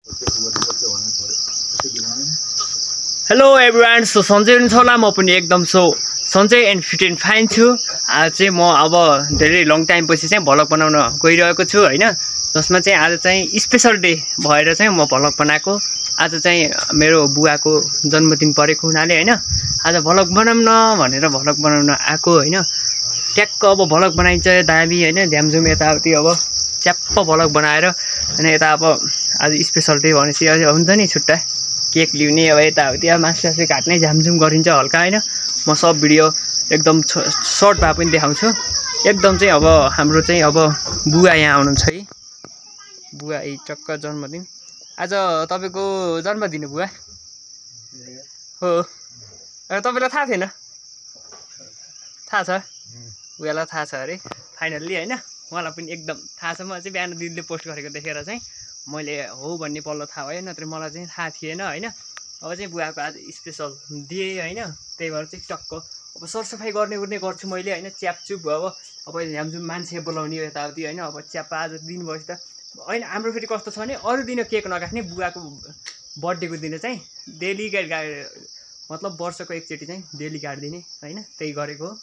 Hello everyone, so सन्चै हुनुहुन्छ होला। म पनि एकदम सन्चै एन्ड फिट एन्ड फाइन छु। आज चाहिँ म अब धेरै लङ टाइम पछि चाहिँ भ्लग बनाउन गइरहेको छु हैन, जसमा चाहिँ आज चाहिँ स्पेशल डे भएर चाहिँ म भ्लग बनाएको। आज चाहिँ मेरो बुवाको जन्मदिन परेको हुनाले हैन, आज भ्लग बनाऊँ न भनेर भ्लग बनाउन आएको हैन। ट्याक्क अब भ्लग बनाइन्छ दामी हैन, झ्यामझुम यताउति अब च्याप्प भ्लग बनाएर हैन। यता अब आज स्पेशल डे भनेपछि हुन्छ नि छुट्टा केक ल्याउने अब यताउति अब मासु काट्ने झ्यामझुम गरिन्छ हल्का हैन। म सब भिडियो एकदम सर्ट भए पनि देखाउँछु एकदम चाहिँ। अब हाम्रो चाहिँ अब बुवा यहाँ आउनुहुन्छ है, बुवा टक्क जन्मदिन। आज तपाईँको जन्मदिन हो बुवा हो। तपाईँलाई थाहा थिएन? थाहा छ, बुवालाई थाहा छ अरे फाइनल्ली हैन। उहाँलाई पनि एकदम थाहा छ। म चाहिँ बिहान दिदीले पोस्ट गरेको देखेर चाहिँ मैले हो भन्ने पल्लो थाहा भयो, नत्र मलाई चाहिँ थाहा थिएन हैन। अब चाहिँ बुवाको आज स्पेसल डे हैन, त्यही भएर चाहिँ टक्क अब सरसफाइ गर्ने गर्छु मैले हैन। च्यापचुप अब झ्यामझुम मान्छे बोलाउने यताउति हैन। अब च्याप आज दिन भयो त हैन। हाम्रो फेरि कस्तो छ भने अरू दिन केक नकाट्ने, बुवाको बर्थडेको दिन चाहिँ डेली मतलब वर्षको एकचोटि चाहिँ डेली काटिदिने हैन, त्यही गरेको हो।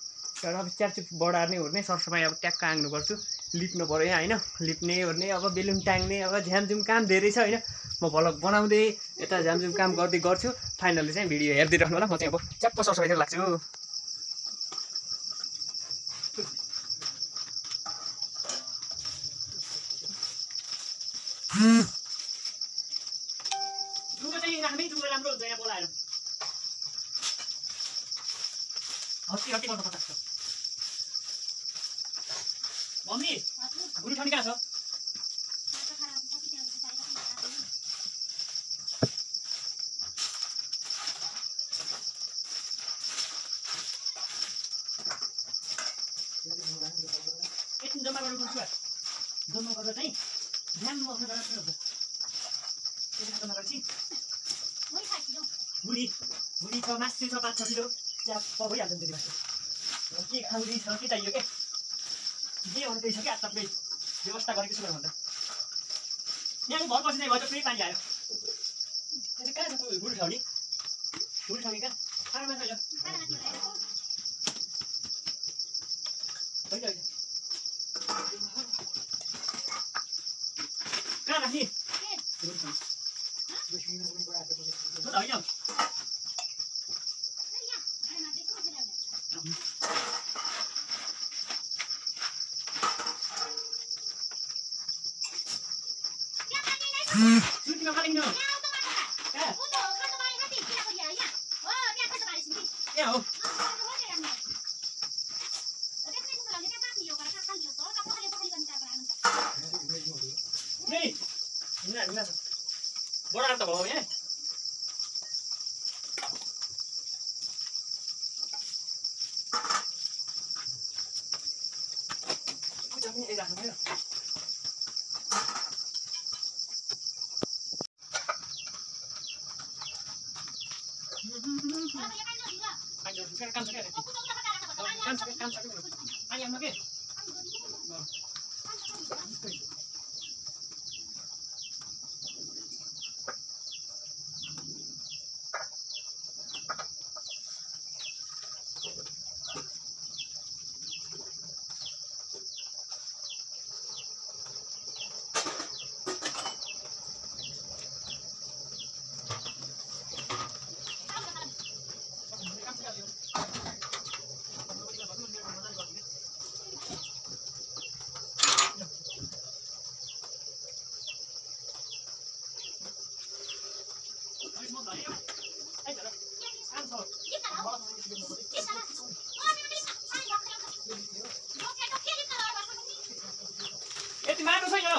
तर अब च्यापचुप बढार्ने ओर्ने सरसफाइ अब ट्याक्क आँग्नु पर्छु, लिप्नु पऱ्यो यहाँ हैन। लिप्ने ओर्ने अब बेलुन टाङ्ने अब झ्यामझुम काम धेरै छ हैन। म भ्लग बनाउँदै यता झ्यामझुम काम गर्छु। फाइनली चाहिँ भिडियो हेर्दै राख्नु होला। म चाहिँ अब च्याप्प सरसफाइ लाग्छु। दुगो चाहिँ राख्नै दुगो राम्रो हुन्छ यहाँ बोलाएर हट्टी गर्नुपर्छ। मम्मी बुढी ठन्डी कहाँ छ? एकछिन जम्मा गर्नुपर्छ। जम्मा गरेर चाहिँ ध्यान बस्नु राम्रो हुन्छ। जम्मा गरेपछि बुढी छ, मासु छ 5-6 किलो च्याप्प भइहाल्छ नि। त्यति मासु के खाँदैछ के चाहियो क्या जे भन्दैछ क्या सबै व्यवस्था गरेको छु भन्दा यहाँ घर पछि चाहिँ भयो त फेरि पानी आयो। त्यो चाहिँ कहाँ छ बुढी ठाउँ नि? बुढी ठाउँ कहाँ? खाना मान्छे होइन कहाँ राख्ने होइन। सुटीमा खालिङ न क्या हो? बडा त भयो यहाँ राख्नु यति माटो छ यो।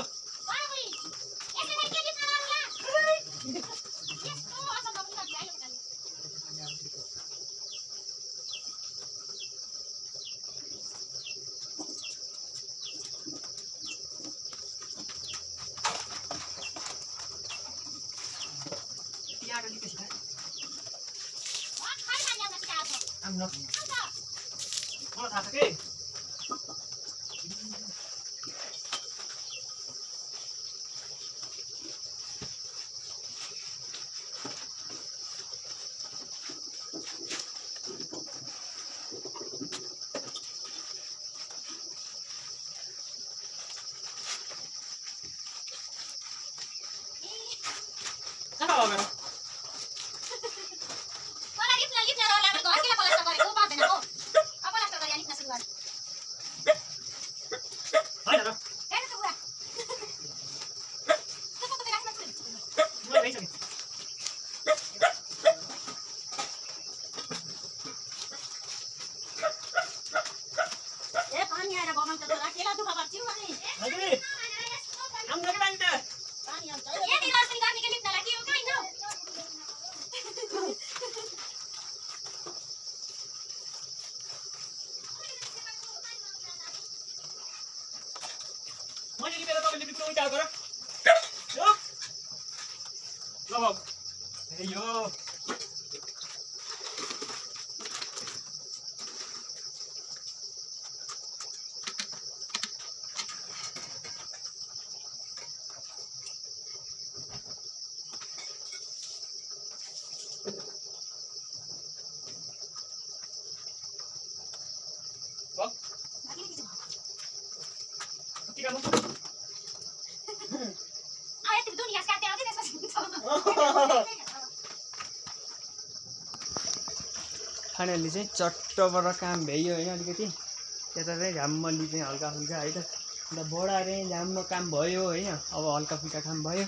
मलाई थाहा छ के सफा भयो फाइनली चाहिँ चट्टबाट काम भ्याइयो होइन अलिकति यता चाहिँ झ्याम्मली चाहिँ हल्का फुल्का है त अन्त बढाएर झ्याम्म काम भयो होइन अब हल्का फुल्का काम भयो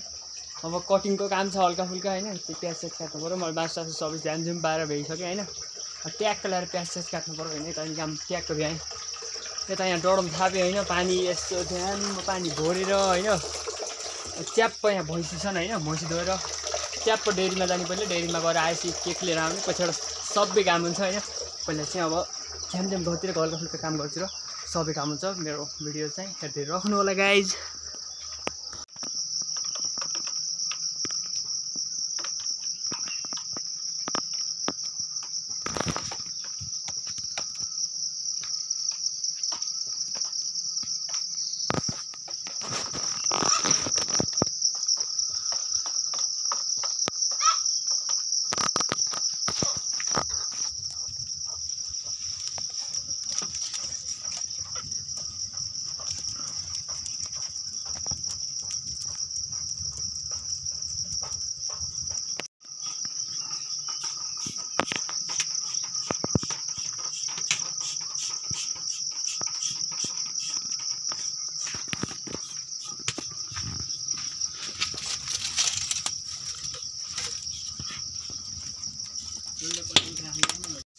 अब कटिङको काम छ हल्का फुल्का होइन त्यो प्याज स्याज काट्नु पऱ्यो मैले बाँस सास सबै झ्यामझुम पारेर भ्याइसकेँ होइन ट्याक्क ल्याएर प्याज स्याज काट्नु पऱ्यो होइन त्यहाँदेखि काम ट्याक्क भ्याएँ यता यहाँ डडम थाप्यो होइन पानी यस्तो ध्यानमा पानी भरेर होइन च्याप्प यहाँ भैँसी छन् होइन भैँसी धोएर च्याप्प डेरीमा जानु पर्यो डेरीमा गएर आएपछि केक लिएर आउने पछिबाट सबै काम हुन्छ होइन पहिला चाहिँ अब झ्यामझ्याम घरतिर हल्का फुल्का काम गर्छु र सबै काम हुन्छ मेरो भिडियो चाहिँ हेर्दै राख्नु होला गाइज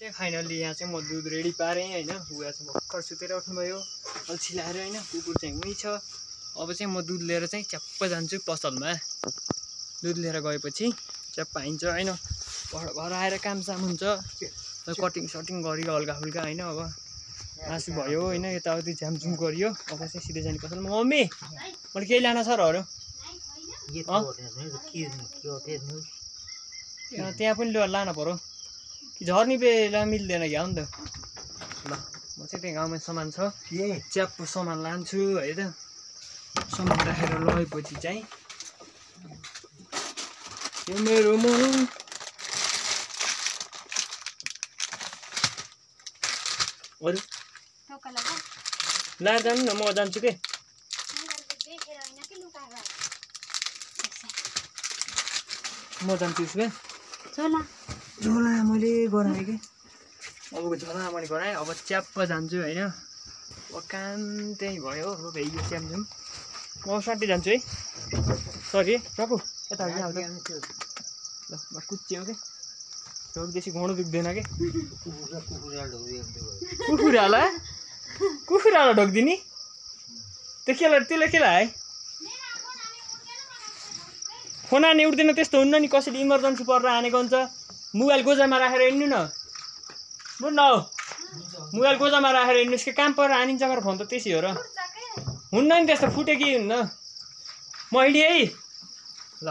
चाहिँ फाइनल्ली यहाँ चाहिँ म दुध रेडी पारेँ होइन बुवा चाहिँ भर्खर सुतेर उठ्नुभयो अल्छी लाएर होइन कुकुर चाहिँ उहीँ छ अब चाहिँ म दुध लिएर चाहिँ च्याप्प जान्छु पसलमा दुध लिएर गएपछि च्याप्प आइन्छ होइन घर आएर काम साम हुन्छ कटिङ सटिङ गरियो हल्का फुल्का होइन अब आँसु भयो होइन यताउति झ्यामझुम गरियो अब चाहिँ सिधै जाने पसलमा मम्मी मैले केही लान छ रहरू त्यहाँ पनि लान पऱ्यो कि झर्नी बेला मिल्दैन क्या हो नि त ल म चाहिँ त्यहाँ गाउँमा सामान छ च्याप्पो सामान लान्छु है त सामान राखेर लगेपछि चाहिँ यो मेरो मन अरू ला जानु न म जान्छु के म जान्छु उसमा झोला मैले गराएँ कि अबको झोला मैले गराएँ अब च्याप्प जान्छु होइन अब काम त्यही भयो अब भ्याइयो च्याम्झुम म साथी जान्छु है सरी प्रभु यता ल म कुच्चियो कि ढोक बेसी घुँडो दुख्दैन कि कुखुरालाई ढोकिदिने त्यसले केलाई है फोन हान्ने उठ्दैन त्यस्तो हुन्न नि कसैले इमर्जेन्सी परेर हानेको हुन्छ मोबाइल गोजामा राखेर हिँड्नु न बुझ्नु हौ मोबाइल गोजामा राखेर हिँड्नुहोस् कि काम परेर हानिन्छ मेरो फोन त त्यसै हो र हुन्न नि त्यस्तो फुटे कि हुन्न म हिँडेँ है ल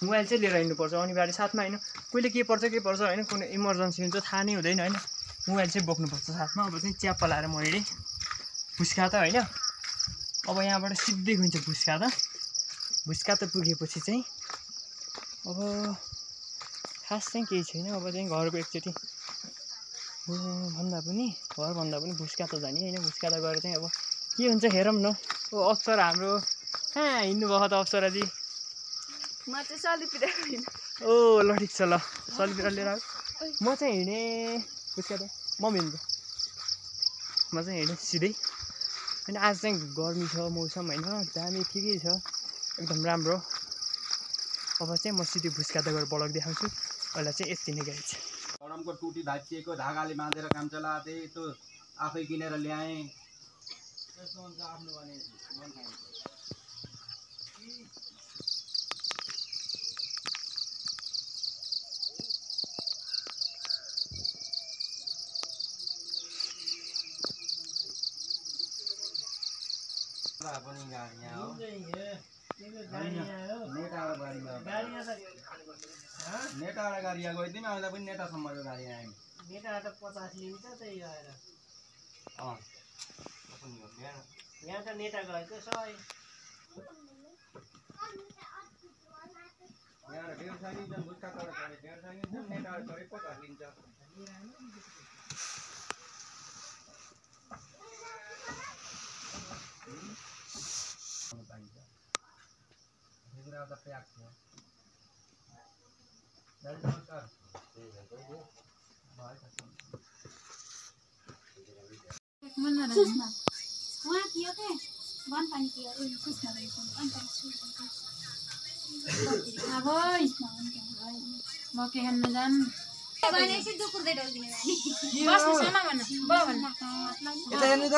मोबाइल चाहिँ लिएर हिँड्नुपर्छ अनिवार्य साथमा होइन कहिले के पर्छ होइन कुनै इमर्जेन्सी हुन्छ थाहा नै हुँदैन होइन मोबाइल चाहिँ बोक्नुपर्छ साथमा अब चाहिँ च्याप्प लाएर म हिँडेँ भुस्का त होइन अब यहाँबाट सिधै गइन्छ भुस्का त पुगेपछि चाहिँ अब खास चाहिँ केही छैन अब चाहिँ घरको एकचोटि भन्दा पनि भुस्का त जाने होइन भुस्का त गएर चाहिँ अब के हुन्छ हेरौँ न ओ अप्सरा हाम्रो कहाँ हिँड्नुभएको त अप्सराजी म चाहिँ सलिपिरा होइन ओ ल ठिक छ ल सलिपिरा लिएर आऊ म चाहिँ हिँडे पुस्का त म हिँड्छु म चाहिँ हिँडेँ सिधै अनि आज चाहिँ गर्मी छ मौसम होइन दामी ठिकै छ एकदम राम्रो अब चाहिँ म सिधै भुस्का त गएर ब्लग देखाउँछु अहिले चाहिँ यति नै गाइस गरमको टुटी भाँचिएको धागाले बाँधेर काम चलाथे त्यो आफै किनेर ल्याएँ त्यस्तो हुन्छ आफ्नो भने मन खान्छ पनि गाडी यहाँ हो नेटाबाट गाडी आएको यति आउँदा पनि नेटासम्मको गाडी आयो नेटा त 50 लिन्छ त्यही आएर यहाँ त नेटा गएको 100 यहाँ डेढ साइज भुस्का तर डेढ साइज नेटा गरे 50 लिन्छ पाइन्छ हिजोरा त प्याक थियो दाजु नमस्कार सुषमा वहाँ कियो के वन पानी कियो सुषमा रहेछ अन्त अब म के खान जान भनेपछि दुकुर्दै डल्दिने बस्नु सामा भन्न ब भन्न यता हेर्नु त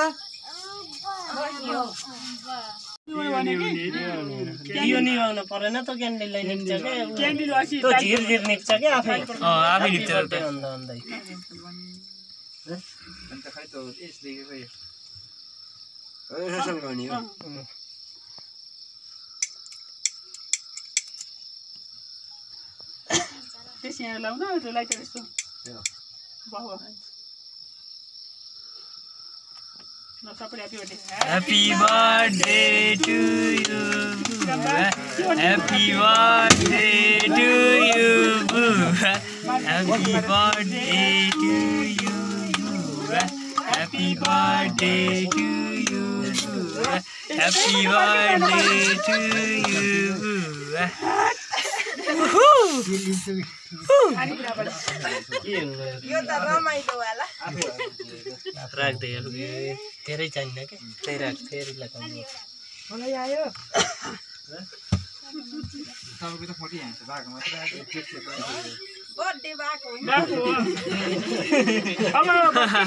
यो नि आउनु परेन त क्यान्डललाई निप्छ के क्यान्डल वासी त झिर झिर निप्छ के आफै आफै निप्छ त अन्दै अन्त खै त यसले खै यसो गर्ने हो त्यस यहाँ लाउन त्यो लाइटर यस्तो वाह Happy birthday to you. Happy birthday to you. Happy birthday to you. Happy birthday to you. Happy birthday to you. यो त रमाइलो वाला राख्दै धेरै चाहिन्न के त्यही राख फेरि लगाउनु मलाई आयो तपाईको त फोटो हान्छ बाको मात्र बर्थडे भएको होइन अब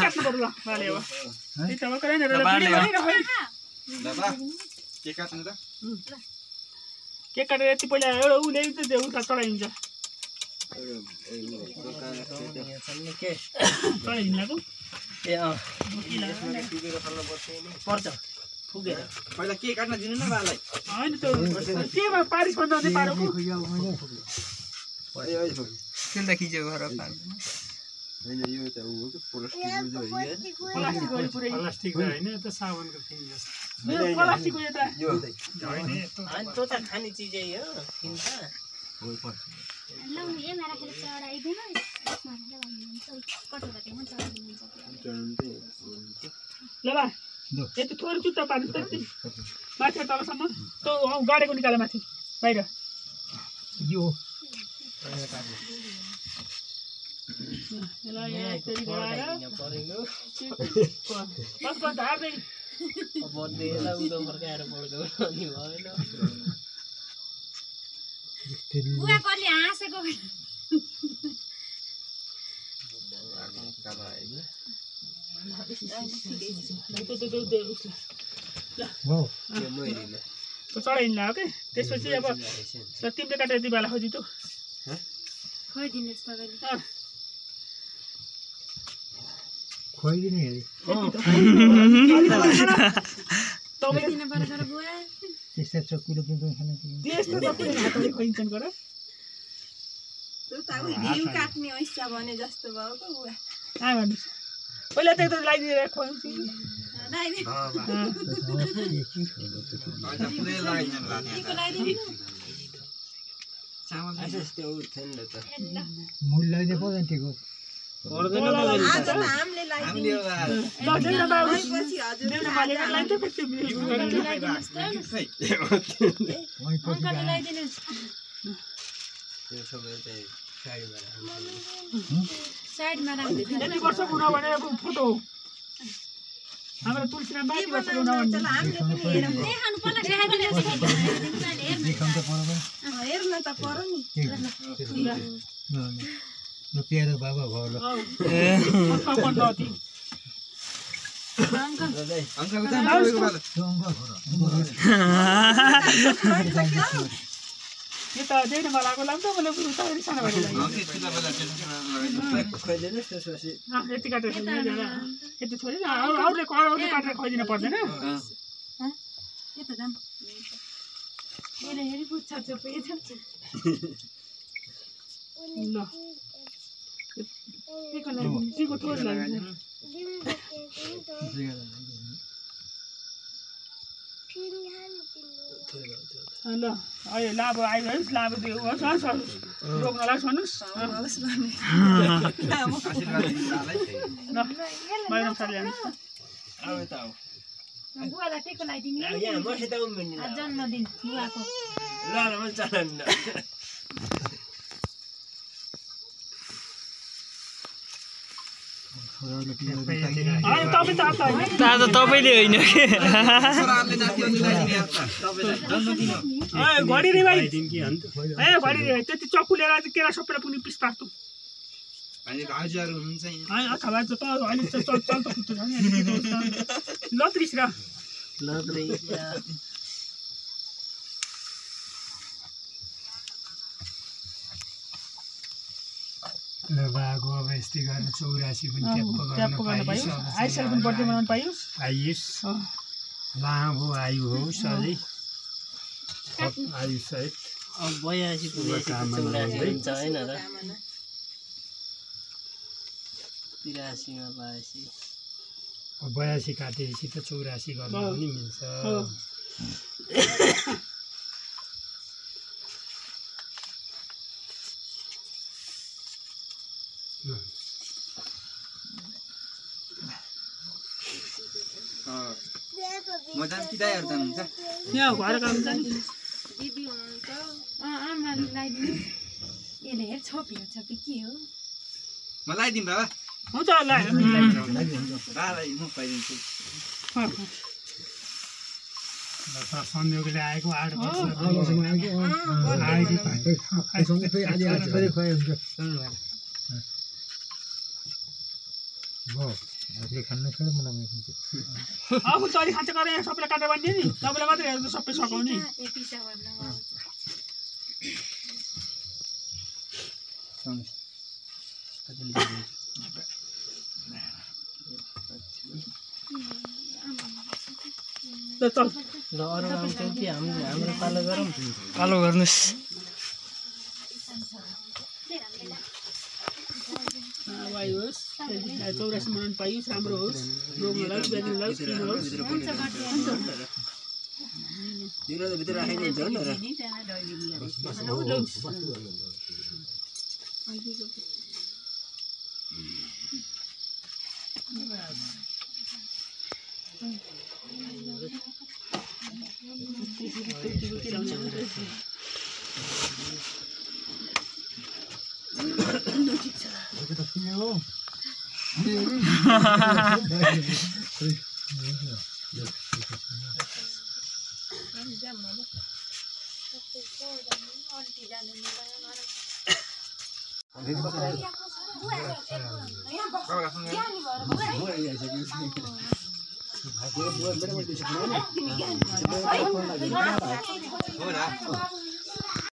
काट्नु पर्छ माले अब यता मकरेन रे के काट्नु त के काटेर यति पहिला एउटा उले त उता चढाइन्छ के चढाइदिनको ए पर्छ पुगेर पहिला के काट्न दिनु न बालाई हैन त्यो केमा पारिस भन्दा चाहिँ पारोको किन त खिच्यो घर हैन यो त हो के प्लास्टिक हैन त साबनको थिङ जस्तो यो प्लास्टिकको यो त हैन त्यो त खाने चीजै हो किन्छ ल ए मेरा खेल चढाइदिनु कटोरा त्यहाँ चढाइदिनु ल बा यति थोरै चुट्टा पार्नु त्यति माथि तलसम्म त्यो गाडेको निकाले माथि बाहिर यो बस धार्दै बर्थडेलाई उदो फर्काएर पड्को अनि भएन बुवा कसले हाँसेको चढाइदिनु लाग्यो के त्यसपछि अब तिमीले काटेर दिवाला खोजी त खोइदिनुहोस् तपाईँले खोइदिने खोइदिनु पर्छ र बुवा त्यस्ता चक्कुले पनि खान त्यस्तो तपाईँले हातले खोइन्छन् गर त्यो त अब घिउ काट्ने ऐसा भने जस्तो भयो त बुवा भन्नुहोस् पहिला त एकदम लगाइदिएर खुवाउँछु मूल लगाइदिए पो जान्थ्यो हामीले अङ्कलले लगाइदिनुहोस् यो सबै चाहिँ साइडमा राख्नु यति वर्षको हुन भने फोटो हो हाम्रो तुलसीराम बाटी वर्षको हुन भने हामीले पनि हेरौँ देखाउनु पर्ला देखाइदिनु देखाउनु त पर्दैन हेर्न त पर्यो नि ल प्यारो बाबा भयो ल यो त देख्न मलाई आएको लाग्छ मैले उता सानो भएको यति काटेर यति छोडी अरूले काटेर खुवाइदिनु पर्दैन यता जाम हेरे हेरि पुग्छ चोपे छ ल केको लागि केको थोर लागि ल अहिले लाभ आइरहोस् लाभ दियो होस् रोक्नलाई भन्नुहोस् ल बाहिर साले बुवालाई टेको लगाइदिने यहाँ मसित पनि जन्मदिन बुवाको ल चलन आज तपाईँले होइन कि घडी रे भाइ घडी रे त्यति चक्कु लिएर केरा सबै पुग्ने पिस पार्छु अथवा त अहिले चल त खुट्टो छ नि ल त्रिस र बाको अब यस्तै गरेर 84 पनि ट्याप्प गर्न पाइयोस् आइसर पनि बर्थडे मनाउन पाइयोस् आयुष लामो आयु होस् अझै आयु सहित अब 82 84 हुन्छ हैन र 83 मा 82 काटेपछि त 84 गर्न पनि मिल्छ म जाम कि दाइहरु जानुहुन्छ यहाँ घर काम जाने दिदी हुनुहुन्छ आमाले लगाइदिनु यसले हेर छोपी के हो म लगाइदिम बाबा हुन्छ ल बाबालाई म पाइदिन्छु संयोगले आएको 8 वर्षमा आएको फेरि आज फेरि खुवाइ हुन्छ आफूले खानु छोड मलाई खान्छु अब चरी खान्छ गरे सबैले काटेर भन्ने नि तपाईँले मात्रै हेर्नु सबै सकाउने एक पिसा भर्न ल चल ल अरु आउँछ कि हाम्रो पालो गरौँ पालो गर्नुस् भाइ होस् 84 मनाउन पाइयोस् राम्रो होस् रोगलाई बेग्नलाई किन होस् दिनो भित्र राखिदिन्छ नि र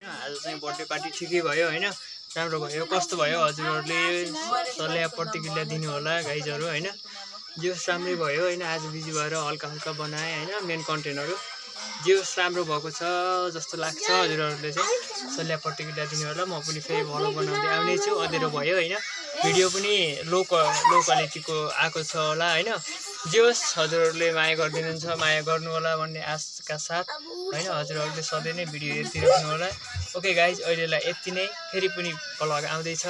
आज चाहिँ बर्थडे पार्टी ठिकै भयो हैन राम्रो भयो कस्तो भयो हजुरहरूले सल्लाह प्रतिक्रिया दिनु होला गाइजहरु हैन जेस राम्रै भयो हैन आज बिजी भएर हल्का हल्का बनाए हैन मेन कन्टेन्टहरु जेस राम्रो भएको छ जस्तो लाग्छ हजुरहरूले चाहिँ सल्लाह प्रतिक्रिया दिनु होला म पनि फेरि भलो बनाउँदै आउने छु अधेरो भयो हैन भिडियो पनि लो क्वालिटीको आएको छ होला हैन जेस हजुरहरूले माया गर्दिनुहुन्छ माया गर्नु होला भन्ने आशका साथ हैन हजुरहरूले सधैँ नै भिडियो हेरिदिनु होला ओके गाइज अहिलेलाई यति नै फेरि पनि भ्लग आउँदै छ